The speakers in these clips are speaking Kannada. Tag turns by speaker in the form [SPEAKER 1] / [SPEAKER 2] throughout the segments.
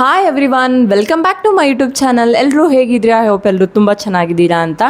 [SPEAKER 1] Hi everyone, welcome back to my YouTube channel. ಎಲ್ಲರೂ ಹೇಗಿದ್ದೀರಾ? ಐ ಹೋಪ್ ಎಲ್ಲರೂ ತುಂಬ ಚೆನ್ನಾಗಿದ್ದೀರಾ ಅಂತ.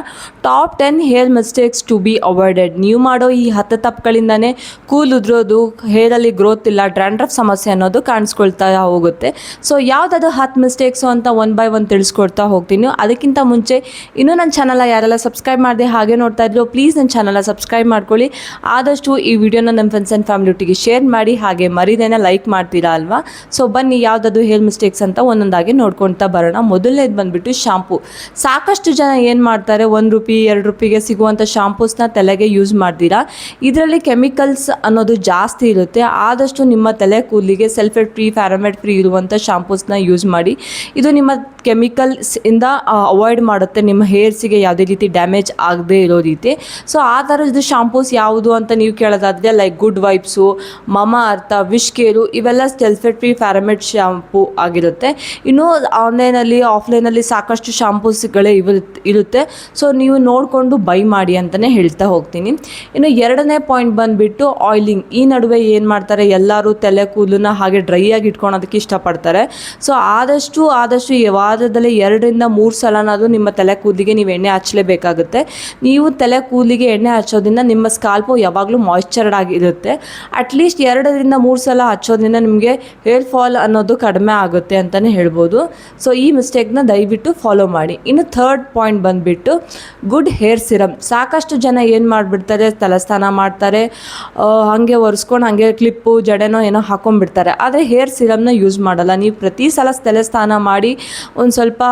[SPEAKER 1] Top 10 hair mistakes to be avoided. ನೀವು ಮಾಡೋ ಈ 10 ತಪ್ಪುಗಳಿಂದನೇ ಕೂಲ್ ಉದುರೋದು, ಹೇರಲ್ಲಿ ಗ್ರೋತ್ ಇಲ್ಲ, ಡ್ರ್ಯಾಂಡ್ರಫ್ ಸಮಸ್ಯೆ ಅನ್ನೋದು ಕಾಣಿಸ್ಕೊಳ್ತಾ ಹೋಗುತ್ತೆ. ಸೊ ಯಾವುದಾದ್ರು 10 ಮಿಸ್ಟೇಕ್ಸು ಅಂತ ಒನ್ ಬೈ ಒನ್ ತಿಳಿಸ್ಕೊಡ್ತಾ ಹೋಗ್ತೀನಿ. ಅದಕ್ಕಿಂತ ಮುಂಚೆ ಇನ್ನೂ ನನ್ನ ಚಾನಲ್ ಯಾರೆಲ್ಲ ಸಬ್ಸ್ಕ್ರೈಬ್ ಮಾಡಿದೆ ಹಾಗೆ ನೋಡ್ತಾ ಇದ್ರು, ಪ್ಲೀಸ್ ನನ್ನ ಚಾನಲ್ನ ಸಬ್ಸ್ಕ್ರೈಬ್ ಮಾಡ್ಕೊಳ್ಳಿ. ಆದಷ್ಟು ಈ ವಿಡಿಯೋನ ನಮ್ಮ ಫ್ರೆಂಡ್ಸ್ ಆ್ಯಂಡ್ ಫ್ಯಾಮಿಲಿ ಒಟ್ಟಿಗೆ ಶೇರ್ ಮಾಡಿ, ಹಾಗೆ ಮರಿದೇನೆ ಲೈಕ್ ಮಾಡ್ತೀರಾ ಅಲ್ವಾ. ಸೊ ಬನ್ನಿ ಯಾವುದಾದ್ರು ಹೇರ್ ಮಿಸ್ಟೇಕ್ಸ್ ಅಂತ ಒಂದೊಂದಾಗಿ ನೋಡ್ಕೊಳ್ತಾ ಬರೋಣ. ಮೊದಲನೇದು ಬಂದ್ಬಿಟ್ಟು ಶಾಂಪು. ಸಾಕಷ್ಟು ಜನ ಏನು ಮಾಡ್ತಾರೆ, ₹1 ₹2 ಸಿಗುವಂಥ ಶಾಂಪೂಸ್ನ ತಲೆಗೆ ಯೂಸ್ ಮಾಡ್ತೀರಾ. ಇದರಲ್ಲಿ ಕೆಮಿಕಲ್ಸ್ ಅನ್ನೋದು ಜಾಸ್ತಿ ಇರುತ್ತೆ. ಆದಷ್ಟು ನಿಮ್ಮ ತಲೆ ಕೂದಲಿಗೆ ಸಲ್ಫೇಟ್ ಫ್ರೀ, ಪ್ಯಾರಾಮೈಡ್ ಫ್ರೀ ಇರುವಂಥ ಶಾಂಪೂಸ್ನ ಯೂಸ್ ಮಾಡಿ. ಇದು ನಿಮ್ಮ ಕೆಮಿಕಲ್ಸ್ ಇಂದ ಅವಾಯ್ಡ್ ಮಾಡುತ್ತೆ, ನಿಮ್ಮ ಹೇರ್ಸಿಗೆ ಯಾವುದೇ ರೀತಿ ಡ್ಯಾಮೇಜ್ ಆಗದೆ ಇರೋ ರೀತಿ. ಸೊ ಆ ಥರದ್ದು ಶಾಂಪೂಸ್ ಯಾವುದು ಅಂತ ನೀವು ಕೇಳೋದಾದರೆ ಲೈಕ್ ಗುಡ್ ವೈಬ್ಸು, ಮಮಾ ಅರ್ಥ, ವಿಶ್ ಕೇರು, ಇವೆಲ್ಲ ಸಲ್ಫೇಟ್ ಫ್ರೀ ಪ್ಯಾರಾಮೈಡ್ ಶಾಂಪೂ ಆಗಿರುತ್ತೆ. ಇನ್ನು ಆನ್ಲೈನಲ್ಲಿ ಆಫ್ಲೈನಲ್ಲಿ ಸಾಕಷ್ಟು ಶಾಂಪೂಸ್ಗಳೇ ಇರುತ್ತೆ. ಸೊ ನೀವು ನೋಡಿಕೊಂಡು ಬೈ ಮಾಡಿ ಅಂತಲೇ ಹೇಳ್ತಾ ಹೋಗ್ತೀನಿ. ಇನ್ನು ಎರಡನೇ ಪಾಯಿಂಟ್ ಬಂದುಬಿಟ್ಟು ಆಯಿಲಿಂಗ್. ಈ ನಡುವೆ ಏನು ಮಾಡ್ತಾರೆ, ಎಲ್ಲರೂ ತಲೆ ಕೂದಲನ್ನ ಹಾಗೆ ಡ್ರೈ ಆಗಿ ಇಟ್ಕೊಳೋದಕ್ಕೆ ಇಷ್ಟಪಡ್ತಾರೆ. ಸೊ ಆದಷ್ಟು ಈ ವಾರದಲ್ಲಿ 2-3 ಸಲನಾದರೂ ನಿಮ್ಮ ತಲೆ ಕೂದಲಿಗೆ ನೀವು ಎಣ್ಣೆ ಹಚ್ಚಲೇಬೇಕಾಗುತ್ತೆ. ನೀವು ತಲೆ ಕೂದಲಿಗೆ ಎಣ್ಣೆ ಹಚ್ಚೋದ್ರಿಂದ ನಿಮ್ಮ ಸ್ಕಾಲ್ಪು ಯಾವಾಗಲೂ ಮಾಯ್ಶ್ಚರ್ಡ್ ಆಗಿರುತ್ತೆ. ಅಟ್ಲೀಸ್ಟ್ 2-3 ಸಲ ಹಚ್ಚೋದ್ರಿಂದ ನಿಮಗೆ ಹೇರ್ ಫಾಲ್ ಅನ್ನೋದು ಕಡಿಮೆ ಆಗುತ್ತೆ ಅಂತಲೇ ಹೇಳ್ಬೋದು. ಸೊ ಈ ಮಿಸ್ಟೇಕ್ನ ದಯವಿಟ್ಟು ಫಾಲೋ ಮಾಡಿ. ಇನ್ನು ಥರ್ಡ್ ಪಾಯಿಂಟ್ ಬಂದುಬಿಟ್ಟು ಗುಡ್ ಹೇರ್ ಸಿರಮ್. ಸಾಕಷ್ಟು ಜನ ಏನು ಮಾಡಿಬಿಡ್ತಾರೆ, ತಲೆಸ್ನಾನ ಮಾಡ್ತಾರೆ, ಹಾಗೆ ಒರೆಸ್ಕೊಂಡು ಹಾಗೆ ಕ್ಲಿಪ್ಪು ಜಡೆನೋ ಏನೋ ಹಾಕೊಂಡ್ಬಿಡ್ತಾರೆ. ಆದರೆ ಹೇರ್ ಸಿರಮ್ನ ಯೂಸ್ ಮಾಡಲ್ಲ. ನೀವು ಪ್ರತಿ ಸಲ ತಲೆಸ್ನಾನ ಮಾಡಿ ಒಂದು ಸ್ವಲ್ಪ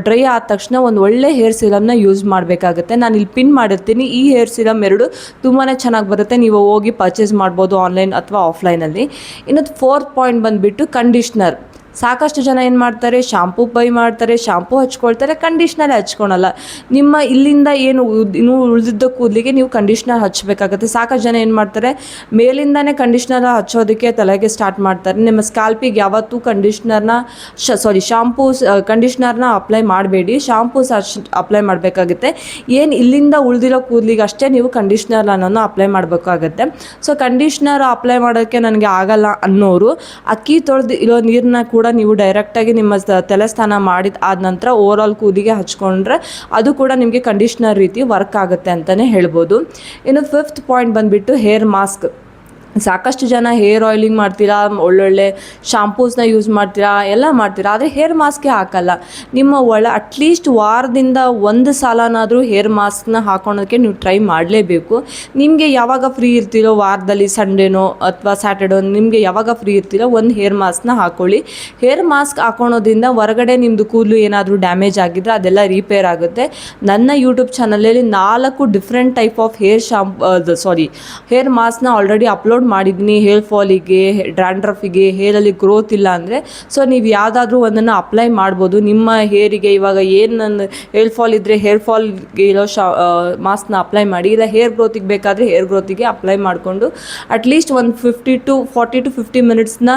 [SPEAKER 1] ಡ್ರೈ ಆದ ತಕ್ಷಣ ಒಂದು ಒಳ್ಳೆ ಹೇರ್ ಸಿರಮ್ನ ಯೂಸ್ ಮಾಡಬೇಕಾಗುತ್ತೆ. ನಾನು ಇಲ್ಲಿ ಪಿನ್ ಮಾಡಿರ್ತೀನಿ. ಈ ಹೇರ್ ಸಿರಮ್ ಎರಡು ತುಂಬಾ ಚೆನ್ನಾಗಿ ಬರುತ್ತೆ. ನೀವು ಹೋಗಿ ಪರ್ಚೇಸ್ ಮಾಡ್ಬೋದು ಆನ್ಲೈನ್ ಅಥವಾ ಆಫ್ಲೈನಲ್ಲಿ. ಇನ್ನು ಫೋರ್ತ್ ಪಾಯಿಂಟ್ ಬಂದುಬಿಟ್ಟು ಕಂಡೀಷ್ನರ್. ಸಾಕಷ್ಟು ಜನ ಏನು ಮಾಡ್ತಾರೆ, ಶಾಂಪೂ ಬೈ ಮಾಡ್ತಾರೆ, ಶಾಂಪೂ ಹಚ್ಕೊಳ್ತಾರೆ, ಕಂಡೀಷ್ನರ್ ಹಚ್ಕೊಳಲ್ಲ. ನಿಮ್ಮ ಇಲ್ಲಿಂದ ಏನು ಇನ್ನೂ ಉಳಿದಿದ್ದ ಕೂದಲಿಗೆ ನೀವು ಕಂಡೀಷ್ನರ್ ಹಚ್ಚಬೇಕಾಗುತ್ತೆ. ಸಾಕಷ್ಟು ಜನ ಏನು ಮಾಡ್ತಾರೆ, ಮೇಲಿಂದನೇ ಕಂಡೀಷ್ನರ್ ಹಚ್ಚೋದಕ್ಕೆ ತಲೆಗೆ ಸ್ಟಾರ್ಟ್ ಮಾಡ್ತಾರೆ. ನಿಮ್ಮ ಸ್ಕ್ಯಾಲ್ಪಿಗೆ ಯಾವತ್ತೂ ಕಂಡೀಷ್ನರ್ನ ಅಪ್ಲೈ ಮಾಡಬೇಡಿ, ಶಾಂಪೂಸ್ ಅಪ್ಲೈ ಮಾಡಬೇಕಾಗುತ್ತೆ. ಏನು ಇಲ್ಲಿಂದ ಉಳಿದಿರೋ ಕೂದಲಿಗೆ ಅಷ್ಟೇ ನೀವು ಕಂಡೀಷ್ನರ್ ಅನ್ನೋದು ಅಪ್ಲೈ ಮಾಡಬೇಕಾಗತ್ತೆ. ಸೊ ಕಂಡೀಷ್ನರ್ ಅಪ್ಲೈ ಮಾಡೋಕ್ಕೆ ನನಗೆ ಆಗಲ್ಲ ಅನ್ನೋರು ಅಕ್ಕಿ ತೊಳೆದು ಇರೋ ನೀರನ್ನ ಕೂಡ ನೀವು ಡೈರೆಕ್ಟಾಗಿ ನಿಮ್ಮ ತಲೆ ಸ್ನಾನ ಆದ ನಂತರ ಓವರಾಲ್ ಕೂದಲಿಗೆ ಹಚ್ಕೊಂಡ್ರೆ ಅದು ಕೂಡ ನಿಮಗೆ ಕಂಡೀಷ್ನರ್ ರೀತಿ ವರ್ಕ್ ಆಗುತ್ತೆ ಅಂತಲೇ ಹೇಳ್ಬೋದು. ಇನ್ನು ಫಿಫ್ತ್ ಪಾಯಿಂಟ್ ಬಂದುಬಿಟ್ಟು ಹೇರ್ ಮಾಸ್ಕ್. ಸಾಕಷ್ಟು ಜನ ಹೇರ್ ಆಯಿಲಿಂಗ್ ಮಾಡ್ತೀರಾ, ಒಳ್ಳೊಳ್ಳೆ ಶಾಂಪೂಸ್ನ ಯೂಸ್ ಮಾಡ್ತೀರಾ, ಎಲ್ಲ ಮಾಡ್ತೀರಾ, ಆದರೆ ಹೇರ್ ಮಾಸ್ಕೇ ಹಾಕಲ್ಲ. ನಿಮ್ಮ ಅಟ್ಲೀಸ್ಟ್ ವಾರದಿಂದ 1 ಸಲನಾದರೂ ಹೇರ್ ಮಾಸ್ಕ್ನ ಹಾಕೊಳೋಕ್ಕೆ ನೀವು ಟ್ರೈ ಮಾಡಲೇಬೇಕು. ನಿಮಗೆ ಯಾವಾಗ ಫ್ರೀ ಇರ್ತೀರೋ, ವಾರದಲ್ಲಿ ಸಂಡೇನೋ ಅಥವಾ ಸ್ಯಾಟರ್ಡೋ ನಿಮಗೆ ಯಾವಾಗ ಫ್ರೀ ಇರ್ತೀರೋ ಒಂದು ಹೇರ್ ಮಾಸ್ಕ್ನ ಹಾಕ್ಕೊಳ್ಳಿ. ಹೇರ್ ಮಾಸ್ಕ್ ಹಾಕೊಳೋದ್ರಿಂದ ಹೊರಗಡೆ ನಿಮ್ಮದು ಕೂದಲು ಏನಾದರೂ ಡ್ಯಾಮೇಜ್ ಆಗಿದ್ದರೆ ಅದೆಲ್ಲ ರಿಪೇರ್ ಆಗುತ್ತೆ. ನನ್ನ ಯೂಟ್ಯೂಬ್ ಚಾನಲಲ್ಲಿ 4 ಡಿಫ್ರೆಂಟ್ ಟೈಪ್ ಆಫ್ ಹೇರ್ ಮಾಸ್ಕ್ನ ಆಲ್ರೆಡಿ ಅಪ್ಲೋಡ್ ಮಾಡಿದ್ದೀನಿ. ಹೇರ್ ಫಾಲಿಗೆ, ಡ್ರ್ಯಾಂಡ್ರಫಿಗೆ, ಹೇರಲ್ಲಿ ಗ್ರೋತ್ ಇಲ್ಲ ಅಂದರೆ ಸೊ ನೀವು ಯಾವುದಾದ್ರೂ ಒಂದನ್ನು ಅಪ್ಲೈ ಮಾಡ್ಬೋದು ನಿಮ್ಮ ಹೇರಿಗೆ. ಇವಾಗ ಏನು ಹೇರ್ ಫಾಲ್ ಇದ್ದರೆ ಹೇರ್ ಫಾಲ್ಗೆ ಇರೋ ಮಾಸ್ಕ್ನ ಅಪ್ಲೈ ಮಾಡಿ, ಇಲ್ಲ ಹೇರ್ ಗ್ರೋತಿಗೆ ಬೇಕಾದರೆ ಹೇರ್ ಗ್ರೋತಿಗೆ ಅಪ್ಲೈ ಮಾಡಿಕೊಂಡು ಅಟ್ಲೀಸ್ಟ್ ಒಂದು 40 to 50 ಮಿನಿಟ್ಸ್ನ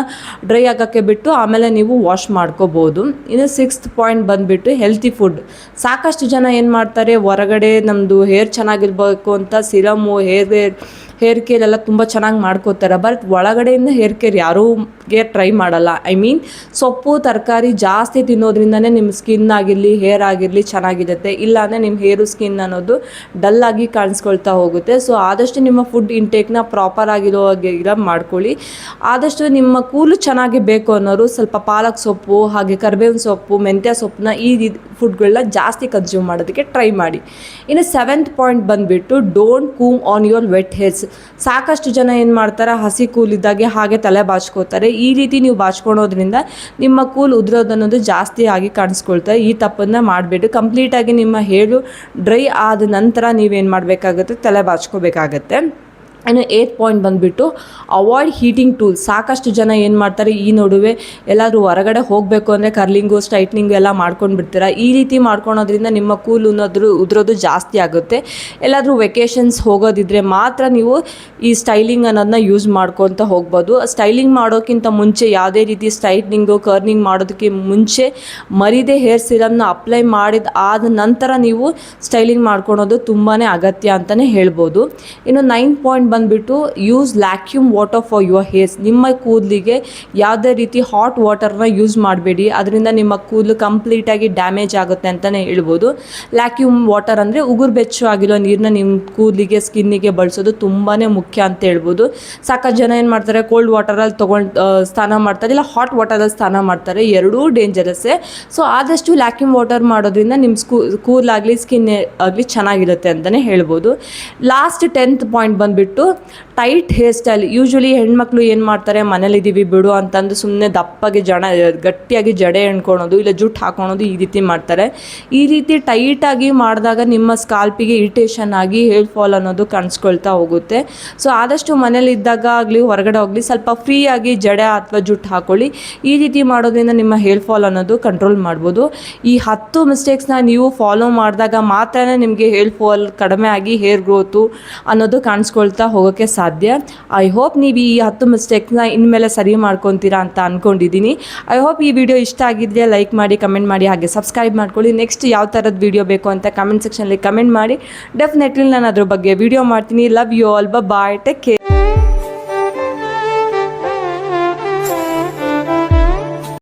[SPEAKER 1] ಡ್ರೈ ಆಗೋಕ್ಕೆ ಬಿಟ್ಟು ಆಮೇಲೆ ನೀವು ವಾಶ್ ಮಾಡ್ಕೋಬೋದು. ಇನ್ನು 6th ಪಾಯಿಂಟ್ ಬಂದುಬಿಟ್ಟು ಹೆಲ್ತಿ ಫುಡ್. ಸಾಕಷ್ಟು ಜನ ಏನು ಮಾಡ್ತಾರೆ, ಹೊರಗಡೆ ನಮ್ಮದು ಹೇರ್ ಚೆನ್ನಾಗಿರ್ಬೇಕು ಅಂತ ಸಿರಮು, ಹೇರ್ ಕೇರ್ ಎಲ್ಲ ತುಂಬ ಚೆನ್ನಾಗಿ ಮಾಡ್ಕೋತಾರೆ. ಬಟ್ ಒಳಗಡೆಯಿಂದ ಹೇರ್ ಕೇರ್ ಯಾರೂ ಟ್ರೈ ಮಾಡಲ್ಲ. ಸೊಪ್ಪು ತರಕಾರಿ ಜಾಸ್ತಿ ತಿನ್ನೋದ್ರಿಂದನೇ ನಿಮ್ಮ ಸ್ಕಿನ್ ಆಗಿರಲಿ, ಹೇರ್ ಆಗಿರಲಿ ಚೆನ್ನಾಗಿರುತ್ತೆ. ಇಲ್ಲಾಂದರೆ ನಿಮ್ಮ ಹೇರು, ಸ್ಕಿನ್ ಅನ್ನೋದು ಡಲ್ ಆಗಿ ಕಾಣಿಸ್ಕೊಳ್ತಾ ಹೋಗುತ್ತೆ. ಸೊ ಆದಷ್ಟು ನಿಮ್ಮ ಫುಡ್ ಇಂಟೇಕ್ನ ಪ್ರಾಪರ್ ಆಗಿರೋ ಮಾಡ್ಕೊಳ್ಳಿ. ಆದಷ್ಟು ನಿಮ್ಮ ಕೂದಲು ಚೆನ್ನಾಗಿ ಬೇಕು ಅನ್ನೋರು ಸ್ವಲ್ಪ ಪಾಲಕ್ ಸೊಪ್ಪು, ಹಾಗೆ ಕರಿಬೇವಿನ ಸೊಪ್ಪು, ಮೆಂತ್ಯ ಸೊಪ್ಪನ್ನ ಈ ಫುಡ್ಗಳನ್ನ ಜಾಸ್ತಿ ಕನ್ಸ್ಯೂಮ್ ಮಾಡೋದಕ್ಕೆ ಟ್ರೈ ಮಾಡಿ. ಇನ್ನು 7th ಪಾಯಿಂಟ್ ಬಂದುಬಿಟ್ಟು don't comb on your wet hairs. ಸಾಕಷ್ಟು ಜನ ಏನು ಮಾಡ್ತಾರೆ, ಹಸಿ ಕೂಲಿದ್ದಾಗೆ ಹಾಗೆ ತಲೆ ಬಾಚ್ಕೋತಾರೆ. ಈ ರೀತಿ ನೀವು ಬಾಚ್ಕೊಳೋದ್ರಿಂದ ನಿಮ್ಮ ಕೂಲ್ ಉದುರೋದನ್ನೋದು ಜಾಸ್ತಿ ಆಗಿ ಕಾಣಿಸ್ಕೊಳ್ತಾರೆ. ಈ ತಪ್ಪನ್ನು ಮಾಡಬೇಡಿ. ಕಂಪ್ಲೀಟಾಗಿ ನಿಮ್ಮ ಹೇರು ಡ್ರೈ ಆದ ನಂತರ ನೀವೇನು ಮಾಡಬೇಕಾಗುತ್ತೆ, ತಲೆ ಬಾಚ್ಕೋಬೇಕಾಗತ್ತೆ. ಇನ್ನು 8th ಪಾಯಿಂಟ್ ಬಂದುಬಿಟ್ಟು ಅವಾಯ್ಡ್ ಹೀಟಿಂಗ್ ಟೂಲ್ಸ್. ಸಾಕಷ್ಟು ಜನ ಏನು ಮಾಡ್ತಾರೆ, ಈ ನಡುವೆ ಎಲ್ಲಾದರೂ ಹೊರಗಡೆ ಹೋಗಬೇಕು ಅಂದರೆ ಕರ್ಲಿಂಗು, ಸ್ಟ್ರೈಟ್ನಿಂಗು ಎಲ್ಲ ಮಾಡ್ಕೊಂಡು ಬಿಡ್ತೀರಾ. ಈ ರೀತಿ ಮಾಡ್ಕೊಳೋದ್ರಿಂದ ನಿಮ್ಮ ಕೂಲ್ ಉದುರೋದು ಜಾಸ್ತಿ ಆಗುತ್ತೆ. ಎಲ್ಲಾದರೂ ವೆಕೇಷನ್ಸ್ ಹೋಗೋದಿದ್ರೆ ಮಾತ್ರ ನೀವು ಈ ಸ್ಟೈಲಿಂಗ್ ಅನ್ನೋದನ್ನ ಯೂಸ್ ಮಾಡ್ಕೊತ ಹೋಗ್ಬೋದು. ಸ್ಟೈಲಿಂಗ್ ಮಾಡೋಕ್ಕಿಂತ ಮುಂಚೆ, ಯಾವುದೇ ರೀತಿ ಸ್ಟ್ರೈಟ್ನಿಂಗು, ಕರ್ನಿಂಗ್ ಮಾಡೋದಕ್ಕೆ ಮುಂಚೆ ಮರಿದೇ ಹೇರ್ ಸಿರಮ್ನ ಅಪ್ಲೈ ಆದ ನಂತರ ನೀವು ಸ್ಟೈಲಿಂಗ್ ಮಾಡ್ಕೊಳೋದು ತುಂಬಾ ಅಗತ್ಯ ಅಂತಲೇ ಹೇಳ್ಬೋದು. ಇನ್ನು 9th ಪಾಯಿಂಟ್ ಬಂದುಬಿಟ್ಟು use vacuum water for your hairs. ನಿಮ್ಮ ಕೂದಲಿಗೆ ಯಾವುದೇ ರೀತಿ ಹಾಟ್ ವಾಟರ್ನ ಯೂಸ್ ಮಾಡಬೇಡಿ, ಅದರಿಂದ ನಿಮ್ಮ ಕೂದಲು ಕಂಪ್ಲೀಟಾಗಿ ಡ್ಯಾಮೇಜ್ ಆಗುತ್ತೆ ಅಂತಲೇ ಹೇಳ್ಬೋದು. ವ್ಯಾಕ್ಯೂಮ್ ವಾಟರ್ ಅಂದರೆ ಉಗುರು ಬೆಚ್ಚು ಆಗಿರೋ ನೀರನ್ನ ನಿಮ್ಮ ಕೂದಲಿಗೆ ಸ್ಕಿನ್ನಿಗೆ ಬಳಸೋದು ತುಂಬಾ ಮುಖ್ಯ ಅಂತ ಹೇಳ್ಬೋದು. ಸಾಕಷ್ಟು ಜನ ಏನು ಮಾಡ್ತಾರೆ, ಕೋಲ್ಡ್ ವಾಟರಲ್ಲಿ ಸ್ನಾನ ಮಾಡ್ತಾರೆ, ಇಲ್ಲ ಹಾಟ್ ವಾಟರಲ್ಲಿ ಸ್ನಾನ ಮಾಡ್ತಾರೆ, ಎರಡೂ ಡೇಂಜರಸ್ಸೇ. ಸೊ ಆದಷ್ಟು ವ್ಯಾಕ್ಯೂಮ್ ವಾಟರ್ ಮಾಡೋದ್ರಿಂದ ನಿಮ್ಮ ಕೂದಲಾಗಲಿ ಸ್ಕಿನ್ ಆಗಲಿ ಚೆನ್ನಾಗಿರುತ್ತೆ ಅಂತಲೇ ಹೇಳ್ಬೋದು. ಲಾಸ್ಟ್ 10th ಪಾಯಿಂಟ್ ಬಂದುಬಿಟ್ಟು ಟೈಟ್ ಹೇರ್ ಸ್ಟೈಲ್. ಯೂಶ್ವಲಿ ಹೆಣ್ಮಕ್ಳು ಏನು ಮಾಡ್ತಾರೆ, ಮನೇಲಿದ್ದೀವಿ ಬಿಡು ಅಂತಂದು ಸುಮ್ಮನೆ ದಪ್ಪಗೆ ಗಟ್ಟಿಯಾಗಿ ಜಡೆ ಎಣ್ಕೊಳೋದು, ಇಲ್ಲ ಜುಟ್ಟು ಹಾಕೊಳೋದು, ಈ ರೀತಿ ಮಾಡ್ತಾರೆ. ಈ ರೀತಿ ಟೈಟಾಗಿ ಮಾಡಿದಾಗ ನಿಮ್ಮ ಸ್ಕಾಲ್ಪಿಗೆ ಇರಿಟೇಷನ್ ಆಗಿ ಹೇರ್ ಫಾಲ್ ಅನ್ನೋದು ಕಾಣಿಸ್ಕೊಳ್ತಾ ಹೋಗುತ್ತೆ. ಸೊ ಆದಷ್ಟು ಮನೇಲಿದ್ದಾಗ ಆಗಲಿ ಹೊರಗಡೆ ಹೋಗಲಿ ಸ್ವಲ್ಪ ಫ್ರೀಯಾಗಿ ಜಡೆ ಅಥವಾ ಜುಟ್ಟು ಹಾಕೊಳ್ಳಿ. ಈ ರೀತಿ ಮಾಡೋದ್ರಿಂದ ನಿಮ್ಮ ಹೇರ್ ಫಾಲ್ ಅನ್ನೋದು ಕಂಟ್ರೋಲ್ ಮಾಡ್ಬೋದು. ಈ 10 ಮಿಸ್ಟೇಕ್ಸ್ನ ನೀವು ಫಾಲೋ ಮಾಡಿದಾಗ ಮಾತ್ರ ನಿಮಗೆ ಹೇರ್ ಫಾಲ್ ಕಡಿಮೆ ಆಗಿ ಹೇರ್ ಗ್ರೋತು ಅನ್ನೋದು ಕಾಣಿಸ್ಕೊಳ್ತಾ ಹೋಗೋಕ್ಕೆ ಸಾಧ್ಯ. ಐ ಹೋಪ್ ನೀವು ಈ 10 ಮಿಸ್ಟೇಕ್ಸ್ನ ಇನ್ಮೇಲೆ ಸರಿ ಮಾಡ್ಕೊತೀರಾ ಅಂತ ಅಂದ್ಕೊಂಡಿದ್ದೀನಿ. ಐ ಹೋಪ್ ಈ ವಿಡಿಯೋ ಇಷ್ಟ ಆಗಿದ್ರೆ ಲೈಕ್ ಮಾಡಿ, ಕಮೆಂಟ್ ಮಾಡಿ, ಹಾಗೆ ಸಬ್ಸ್ಕ್ರೈಬ್ ಮಾಡ್ಕೊಳ್ಳಿ. ನೆಕ್ಸ್ಟ್ ಯಾವ ಥರದ ವಿಡಿಯೋ ಬೇಕು ಅಂತ ಕಮೆಂಟ್ ಸೆಕ್ಷನಲ್ಲಿ ಕಮೆಂಟ್ ಮಾಡಿ. ಡೆಫಿನೆಟ್ಲಿ ನಾನು ಅದ್ರ ಬಗ್ಗೆ ವಿಡಿಯೋ ಮಾಡ್ತೀನಿ. Love you all, bye, take care.